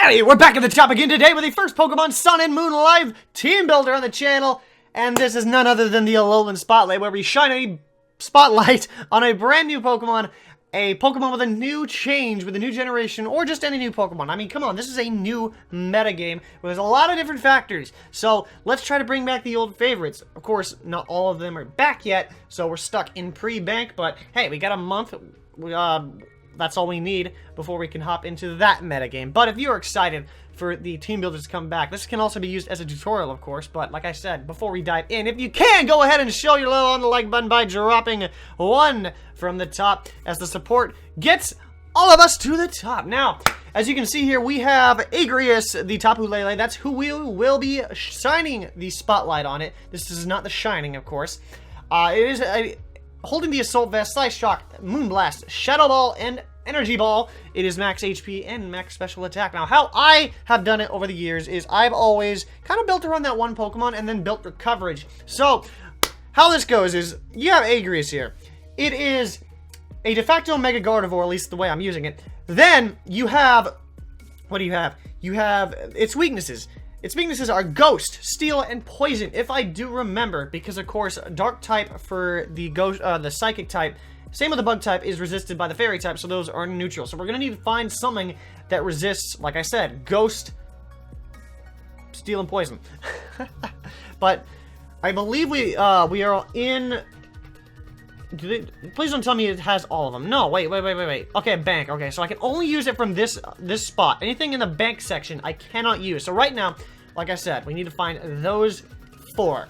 Hey, we're back at the top again today with the first Pokemon Sun and Moon Live Team Builder on the channel. And this is none other than the Alola Spotlight, where we shine a spotlight on a brand new Pokemon. A Pokemon with a new change, with a new generation, or just any new Pokemon. I mean, come on, this is a new metagame with a lot of different factors. So, let's try to bring back the old favorites. Of course, not all of them are back yet, so we're stuck in pre-bank, but hey, we got a month. That's all we need before we can hop into that metagame. But if you're excited for the team builders to come back, this can also be used as a tutorial, of course. But like I said, before we dive in, if you can, go ahead and show your love on the like button by dropping one from the top, as the support gets all of us to the top. Now, as you can see here, we have Agrias, the Tapu Lele. That's who we will be shining the spotlight on it. This is not the shining, of course. It is holding the Assault Vest, Slice Shock, Moonblast, Shadow Ball, and Energy Ball. It is max HP and max special attack. Now, how I have done it over the years is I've always kind of built around that one Pokemon and then built for coverage. So, how this goes is, you have Agrias here. It is a de facto Mega Gardevoir, at least the way I'm using it. Then, you have, what do you have? You have its weaknesses. Its weaknesses are Ghost, Steel, and Poison, if I do remember, because of course, Dark type for the Ghost, the Psychic type, same with the Bug type, is resisted by the Fairy type, so those are neutral. So we're gonna need to find something that resists, like I said, Ghost, Steel, and Poison. But I believe we are in. Please don't tell me it has all of them. No, wait. Okay, bank. Okay, so I can only use it from this spot. Anything in the bank section, I cannot use. So right now, like I said, we need to find those 4.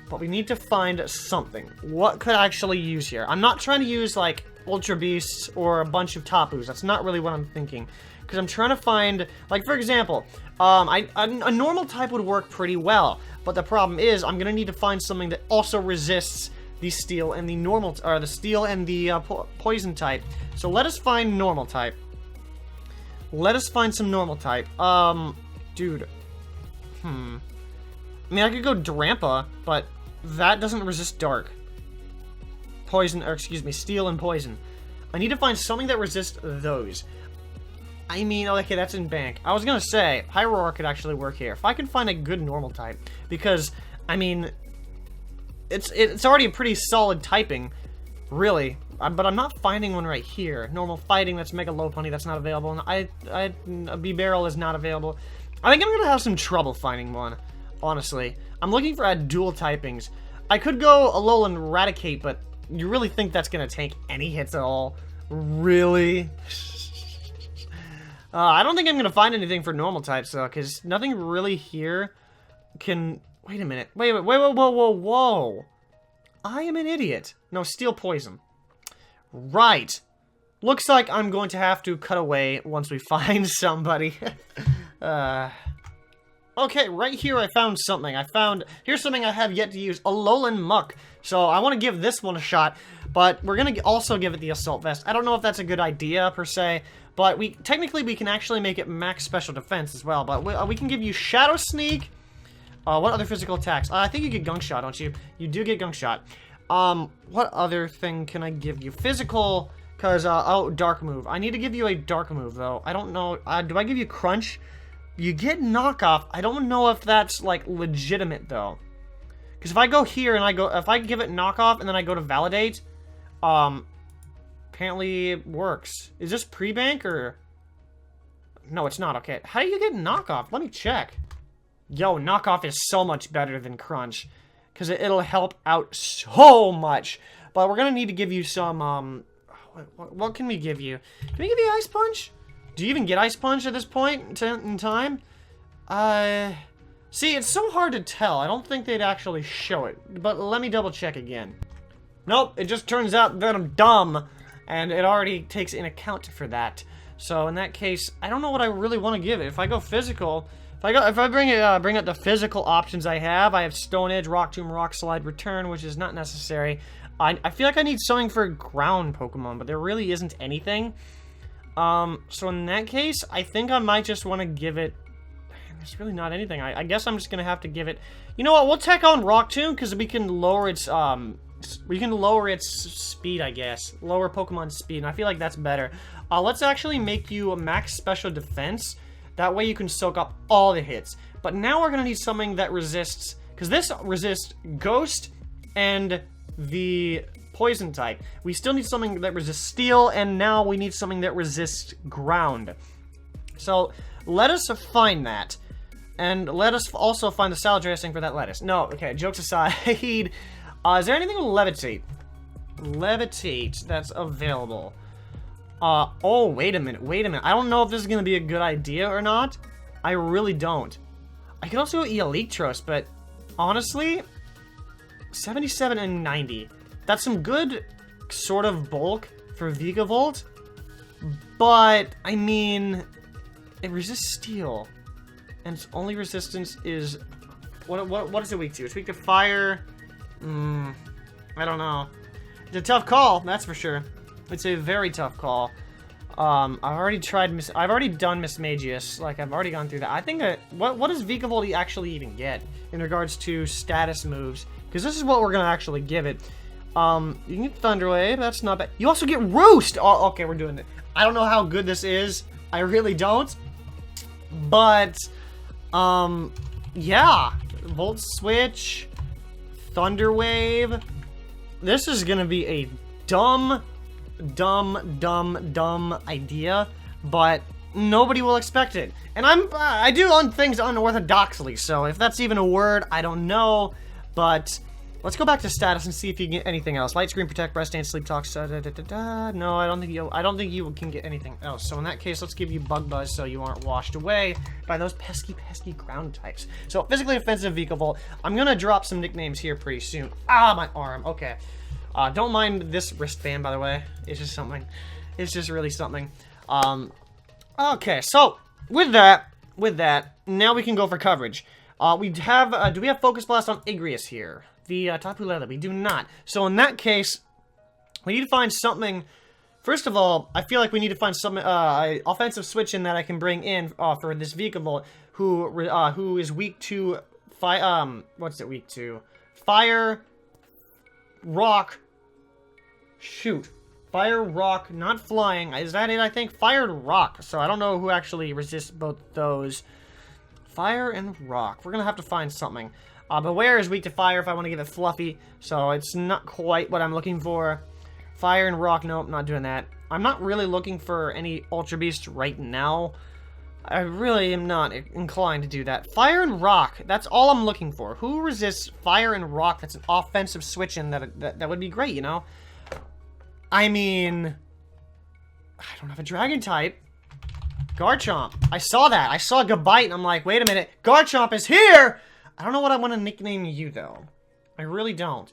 But we need to find something. What could I actually use here? I'm not trying to use, like, Ultra Beasts or a bunch of Tapus. That's not really what I'm thinking. Because I'm trying to find, like, for example, a normal type would work pretty well. But the problem is, I'm going to need to find something that also resists the Steel and the normal, or the Steel and the Poison type. So let us find normal type. Let us find some normal type. Dude. I mean, I could go Drampa, but that doesn't resist Dark. Poison, or excuse me, Steel and Poison. I need to find something that resists those. I mean, okay, that's in bank. I was gonna say, Pyroar could actually work here. If I can find a good normal type. Because, I mean, it's already a pretty solid typing, really. But I'm not finding one right here. Normal Fighting, that's Mega Lopunny, that's not available. And a B-Barrel is not available. I think I'm gonna have some trouble finding one, honestly. I'm looking for dual typings. I could go Alola and Eradicate, but you really think that's gonna take any hits at all? Really? I don't think I'm gonna find anything for normal types, though, because nothing really here can... Wait a minute. Wait, whoa. I am an idiot. No, Steel Poison. Right. Looks like I'm going to have to cut away once we find somebody. Okay, right here I found something. Here's something I have yet to use. Alolan Muck. So I want to give this one a shot, but we're going to also give it the Assault Vest. I don't know if that's a good idea, per se, but technically we can actually make it max special defense as well. But we can give you Shadow Sneak. What other physical attacks? I think you get Gunk Shot, don't you? You do get Gunk Shot. What other thing can I give you? Physical, because, oh, Dark Move. I need to give you a Dark Move, though. I don't know. Do I give you Crunch? You get Knockoff. I don't know if that's, like, legitimate, though. Because if I go here and if I give it Knockoff and then I go to Validate, apparently it works. Is this pre-bank, or? No, it's not. Okay. How do you get Knockoff? Let me check. Yo, Knockoff is so much better than Crunch, because it'll help out so much. But we're gonna need to give you some, what can we give you? Can we give you Ice Punch? Do you even get Ice Punch at this point in time? See, it's so hard to tell. I don't think they'd actually show it, but let me double check again. Nope, it just turns out that I'm dumb, and it already takes in account for that. So in that case, I don't know what I really want to give it. If I go physical... If I bring up the physical options I have Stone Edge, Rock Tomb, Rock Slide, Return, which is not necessary. I feel like I need something for ground Pokemon, but there really isn't anything. So in that case, I think I might just want to give it... There's really not anything. I guess I'm just going to have to give it... You know what, we'll tack on Rock Tomb, because we can lower its speed, I guess. Lower Pokemon speed, and I feel like that's better. Let's actually make you a max special defense. That way you can soak up all the hits. But now we're going to need something that resists, because this resists Ghost and the Poison type. We still need something that resists Steel, and now we need something that resists Ground. So let us find that. And let us also find the salad dressing for that lettuce. No, okay, jokes aside. Is there anything with Levitate? Levitate that's available. Oh, wait a minute. I don't know if this is going to be a good idea or not. I really don't. I could also go Electros, but honestly, 77 and 90. That's some good sort of bulk for Vigavolt. But, I mean, it resists Steel. And its only resistance is... What is it weak to? It's weak to Fire. I don't know. It's a tough call, that's for sure. It's a very tough call. I've already done Mismagius. Like, I've already gone through that. I think that... What does Vigavolt actually even get in regards to status moves? Because this is what we're going to actually give it. You can get Thunderwave. That's not bad. You also get Roost! Oh, okay, we're doing it. I don't know how good this is. I really don't. But... yeah. Volt Switch. Thunderwave. This is gonna be a dumb idea, but nobody will expect it. And I do on things unorthodoxly, so if that's even a word, I don't know. But let's go back to status and see if you can get anything else. Light Screen, Protect, Breast Dance, Sleep Talk. No, I don't think you can get anything else. So in that case, let's give you Bug Buzz so you aren't washed away by those pesky ground types. So physically offensive Vigavolt. I'm gonna drop some nicknames here pretty soon. Ah, my arm. Okay. Don't mind this wristband, by the way. It's just something. It's just really something. Okay, so with that, now we can go for coverage. Do we have Focus Blast on Agrias here? The Tapu Lele, we do not. So in that case, we need to find something. First of all, I feel like we need to find some offensive switch in that I can bring in for this Vigavolt, who is weak to what's it weak to? Fire, Rock. Shoot. Fire, Rock, not Flying. Is that it, I think? Fire and Rock. So I don't know who actually resists both those. Fire and Rock. We're going to have to find something. Beware is weak to Fire if I want to give it Fluffy. So it's not quite what I'm looking for. Fire and Rock. Nope, not doing that. I'm not really looking for any Ultra Beast right now. I really am not inclined to do that. Fire and Rock. That's all I'm looking for. Who resists Fire and Rock? That's an offensive switch in that would be great, you know? I mean... I don't have a Dragon type. Garchomp. I saw that. I saw Gabite and I'm like, wait a minute. Garchomp is here! I don't know what I want to nickname you, though. I really don't.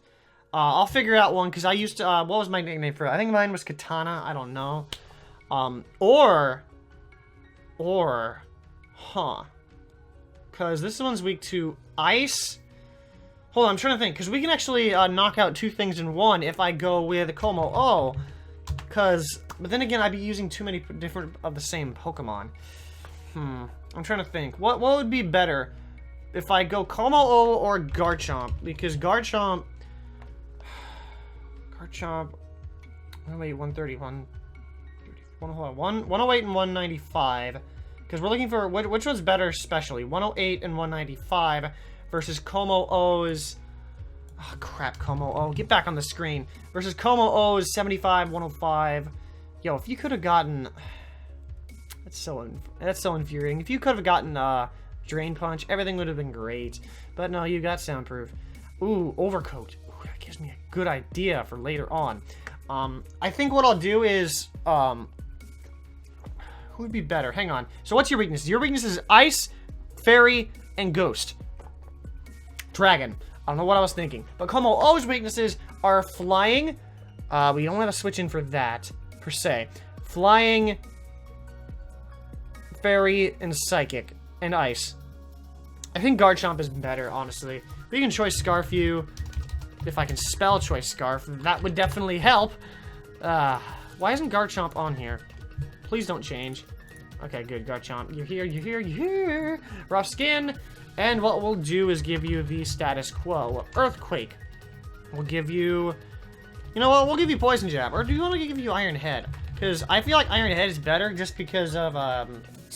I'll figure out one, because I used to... what was my nickname for it? I think mine was Katana. I don't know. Huh. Because this one's weak to Ice. Hold on, I'm trying to think. Because we can actually knock out two things in one if I go with Como-O. But then again, I'd be using too many different of the same Pokemon. I'm trying to think. What would be better if I go Como-O or Garchomp? Because Garchomp... Oh, wait, 131... 108 and 195. Because we're looking for... Which one's better specially? 108 and 195 versus Como-O's... Oh, crap, Como-O. Get back on the screen. Versus Como-O's 75, 105. Yo, if you could have gotten... That's so infuriating. If you could have gotten Drain Punch, everything would have been great. But no, you got Soundproof. Ooh, Overcoat. Ooh, that gives me a good idea for later on. I think what I'll do is... Who would be better? Hang on. So what's your weakness? Your weakness is Ice, Fairy, and Ghost. Dragon. I don't know what I was thinking. But Como-O's weaknesses are Flying. We don't have a switch in for that, per se. Flying, Fairy, and Psychic, and Ice. I think Garchomp is better, honestly. We can Choice Scarf you. If I can spell Choice Scarf, that would definitely help. Why isn't Garchomp on here? Please don't change. Okay, good, Garchomp. You're here, you're here, you're here. Rough Skin. And what we'll do is give you the status quo. Earthquake. We'll give you... You know what? We'll give you Poison Jab. Or do you want to give you Iron Head? Because I feel like Iron Head is better just because of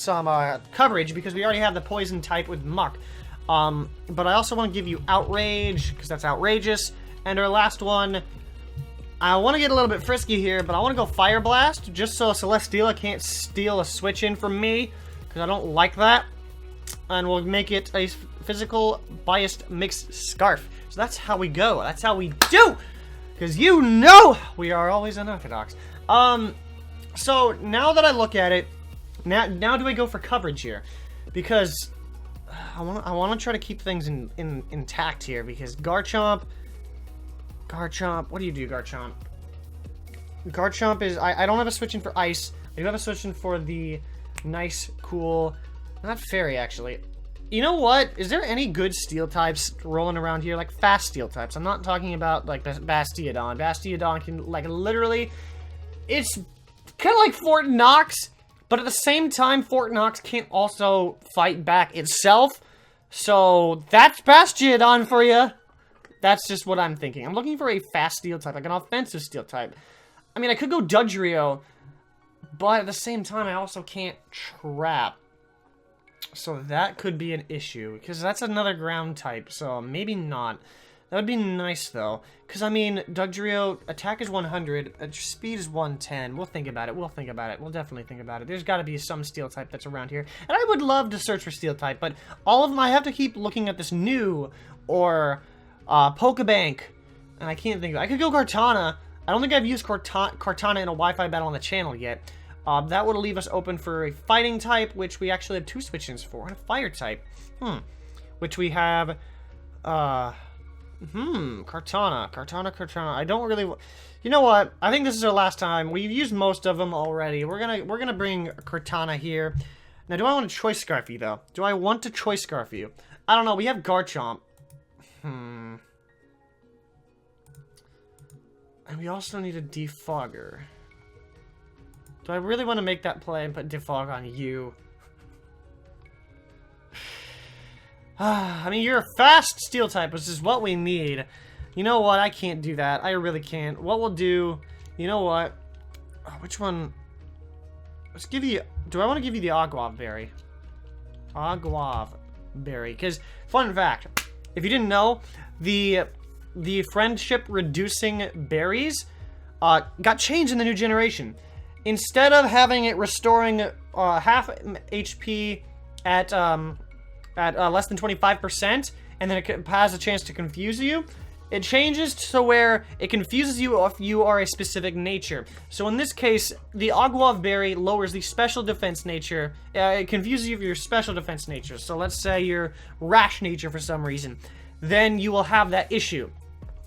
coverage because we already have the poison type with Muck. But I also want to give you Outrage, because that's outrageous. And our last one, I want to get a little bit frisky here, but I want to go Fire Blast, just so Celesteela can't steal a switch in from me, because I don't like that. And we'll make it a physical biased mixed Scarf. So that's how we go. That's how we do! Because you know we are always unorthodox. So now that I look at it, now do I go for coverage here? Because I want to try to keep things intact here, because Garchomp, what do you do, Garchomp? Garchomp is, I don't have a switch in for Ice. I do have a switch in for the nice, cool, not Fairy, actually. You know what? Is there any good Steel types rolling around here? Like, fast Steel types. I'm not talking about, like, Bastiodon. Bastiodon can, like, literally, it's kind of like Fort Knox, but at the same time, Fort Knox can't also fight back itself. So, that's Bastiodon for you. That's just what I'm thinking. I'm looking for a fast Steel type, like an offensive Steel type. I mean, I could go Dugtrio, but at the same time, I also can't Trap. So that could be an issue, because that's another ground type, so maybe not. That would be nice, though, because, I mean, Dugtrio, attack is 100, speed is 110. We'll think about it, we'll definitely think about it. There's got to be some Steel type that's around here, and I would love to search for Steel type, but all of them, I have to keep looking at this new, or, Pokebank, and I can't think of it. I could go Kartana. I don't think I've used Kartana in a Wi-Fi battle on the channel yet. That would leave us open for a fighting type, which we actually have 2 switch-ins for, and a fire type. Which we have, Kartana. I don't really, you know what? I think this is our last time. We've used most of them already. We're gonna bring Kartana here. Now, do I want to Choice Scarf you, though? Do I want to Choice Scarf you? I don't know. We have Garchomp. And we also need a Defogger. Do I really want to make that play and put Defog on you? I mean, you're a fast Steel type, which is what we need. You know what? I can't do that. I really can't. What we'll do... You know what? Which one? Let's give you... Do I want to give you the Aguav Berry? Aguav Berry. Because, fun fact, if you didn't know, the friendship-reducing berries got changed in the new generation. Instead of having it restoring half HP at less than 25%, and then it has a chance to confuse you, it changes to where it confuses you if you are a specific nature. So in this case, the Aguav Berry lowers the special defense nature. It confuses you if you're special defense nature. So let's say you're rash nature for some reason. Then you will have that issue.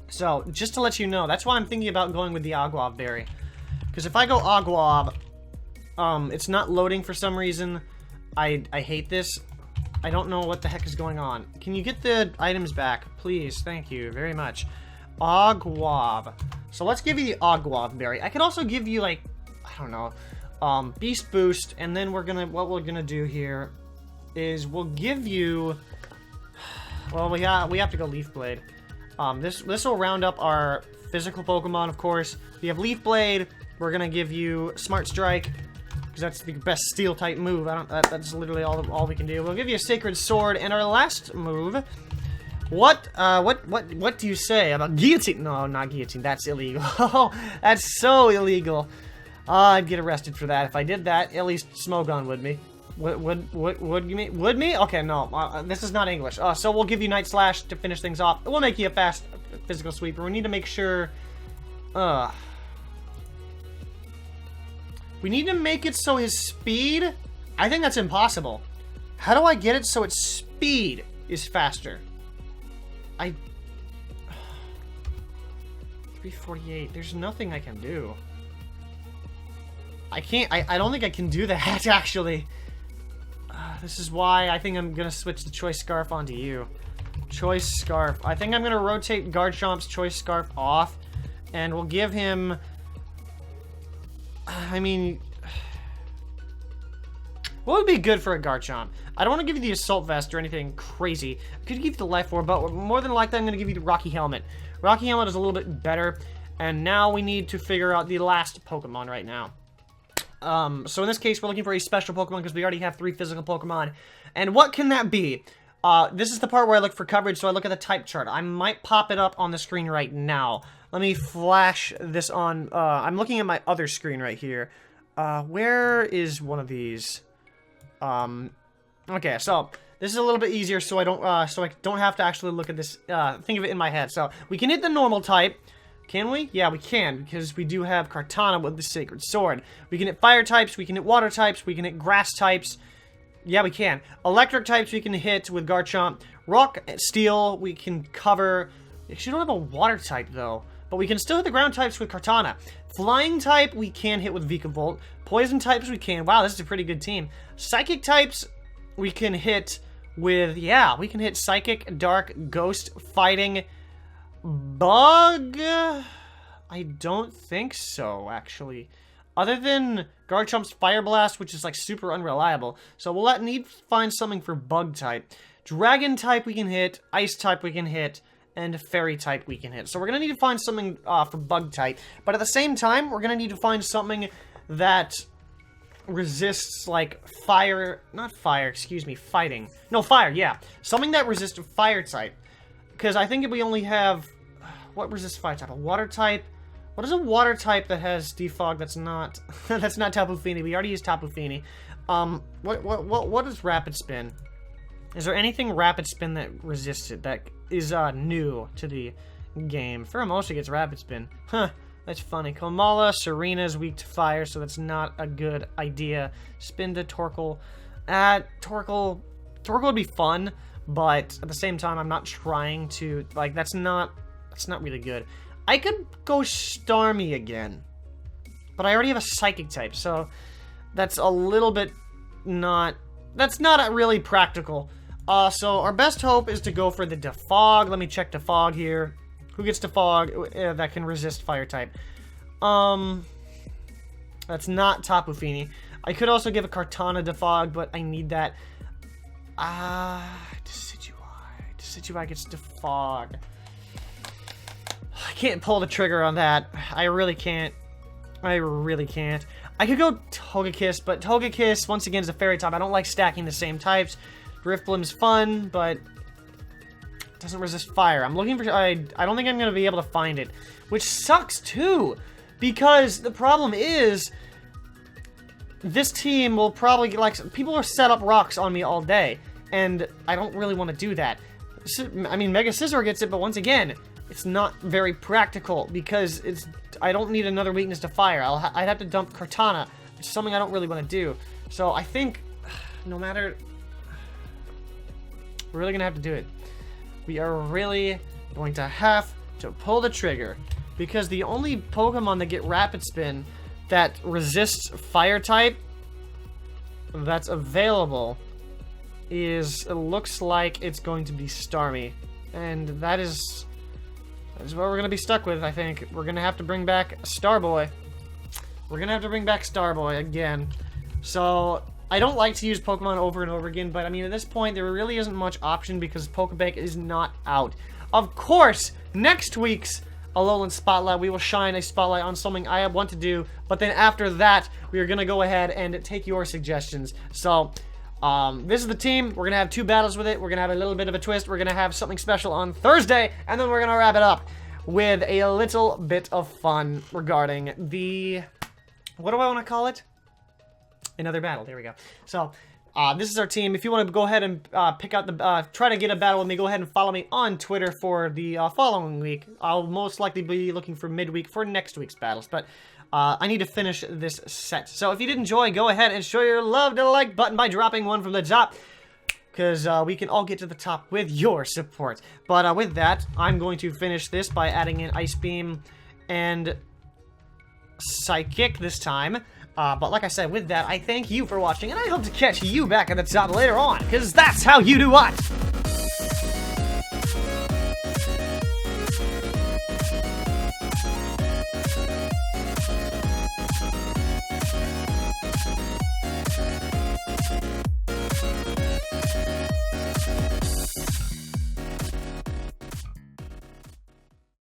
So just to let you know, that's why I'm thinking about going with the Aguav Berry. Because if I go Aguav, it's not loading for some reason. I hate this. I don't know what the heck is going on. Can you get the items back? Please, thank you very much. Aguav. So let's give you the Aguav Berry. I could also give you, like, I don't know, Beast Boost, and then what we're gonna do here is we'll give you, well, we have to go Leaf Blade. This will round up our physical Pokemon, of course. We have Leaf Blade. We're gonna give you Smart Strike, because that's the best Steel type move. That's literally all we can do. We'll give you a Sacred Sword, and our last move. What do you say about Guillotine? No, not Guillotine. That's illegal. That's so illegal. I'd get arrested for that if I did that. At least Smogon would me. Would you mean? Would me? Okay, no. This is not English. So we'll give you Night Slash to finish things off. We'll make you a fast physical sweeper. We need to make sure. We need to make it so his speed... I think that's impossible. How do I get it so its speed is faster? 348. There's nothing I can do. I can't... I don't think I can do that, actually. This is why I think I'm going to switch the Choice Scarf onto you. Choice Scarf. I think I'm going to rotate Garchomp's Choice Scarf off. And we'll give him... I mean, what would be good for a Garchomp? I don't want to give you the Assault Vest or anything crazy. I could give you the Life Orb, but more than likely I'm going to give you the Rocky Helmet. Rocky Helmet is a little bit better, and now we need to figure out the last Pokemon right now. So in this case, we're looking for a special Pokemon because we already have 3 physical Pokemon. And what can that be? This is the part where I look for coverage, so I look at the type chart. I might pop it up on the screen right now. Let me flash this on. I'm looking at my other screen right here. Where is one of these? Okay, so this is a little bit easier, so I don't have to actually look at this. Think of it in my head. So we can hit the normal type. Can we? Yeah, we can, because we do have Kartana with the Sacred Sword. We can hit fire types, we can hit water types, we can hit grass types. Yeah, we can. Electric types we can hit with Garchomp. Rock, steel, we can cover. We actually don't have a water type, though. But we can still hit the ground types with Kartana. Flying type, we can hit with Vikavolt. Poison types, we can. Wow, this is a pretty good team. Psychic types, we can hit with... Yeah, we can hit Psychic, Dark, Ghost, Fighting... Bug? I don't think so, actually. Other than Garchomp's Fire Blast, which is like super unreliable. So we'll need to find something for Bug type. Dragon type we can hit, Ice type we can hit, and Fairy type we can hit. So we're going to need to find something for Bug type. But at the same time, we're going to need to find something that resists like fire, not fire, excuse me, fighting. No, fire, yeah. Something that resists fire type. Because I think if we only have... What resists fire type? A water type? What is a water type that has defog that's not... that's not Tapu Fini. We already used Tapu Fini. What is Rapid Spin? Is there anything Rapid Spin that resists it that is new to the game? Pheromosa gets Rapid Spin. Huh. That's funny. Komala, Serena is weak to fire, so that's not a good idea. Spin to Torkoal. Torkoal would be fun, but at the same time, I'm not trying to... Like, that's not really good. I could go Starmie again, but I already have a Psychic type, so that's a little bit not... That's not really practical. So our best hope is to go for the Defog. Let me check Defog here. Who gets Defog that can resist fire type? That's not Tapu Fini. I could also give a Kartana Defog, but I need that. Decidueye gets Defog. I can't pull the trigger on that. I really can't. I could go Togekiss, but Togekiss, once again, is a fairy type. I don't like stacking the same types. Drifblim's fun, but it doesn't resist fire. I'm looking for... I don't think I'm going to be able to find it, which sucks, too, because the problem is this team will probably... Like, people will set up rocks on me all day, and I don't really want to do that. I mean, Mega Scizor gets it, but once again... It's not very practical because I don't need another weakness to fire. I'd have to dump Kartana, which is something I don't really want to do. So I think no matter... We're really going to have to do it. We are really going to have to pull the trigger because the only Pokemon that get Rapid Spin that resists fire type that's available is... It looks like it's going to be Starmie. And that is what we're going to be stuck with, I think. We're going to have to bring back Starboy. We're going to have to bring back Starboy again. So, I don't like to use Pokemon over and over again, but I mean, at this point, there really isn't much option because Pokebank is not out. Of course, next week's Alolan Spotlight, we will shine a spotlight on something I want to do, but then after that, we are going to go ahead and take your suggestions. So, this is the team. We're going to have 2 battles with it. We're going to have a little bit of a twist. We're going to have something special on Thursday, and then we're going to wrap it up with a little bit of fun regarding the... What do I want to call it? Another battle. There we go. So, this is our team. If you want to go ahead and pick out the... try to get a battle with me, go ahead and follow me on Twitter for the following week. I'll most likely be looking for midweek for next week's battles, but... I need to finish this set. So if you did enjoy, go ahead and show your love to the like button by dropping one from the top. Because we can all get to the top with your support. But with that, I'm going to finish this by adding in Ice Beam and Psychic this time. But like I said, with that, I thank you for watching. And I hope to catch you back at the top later on. Because that's how you do what?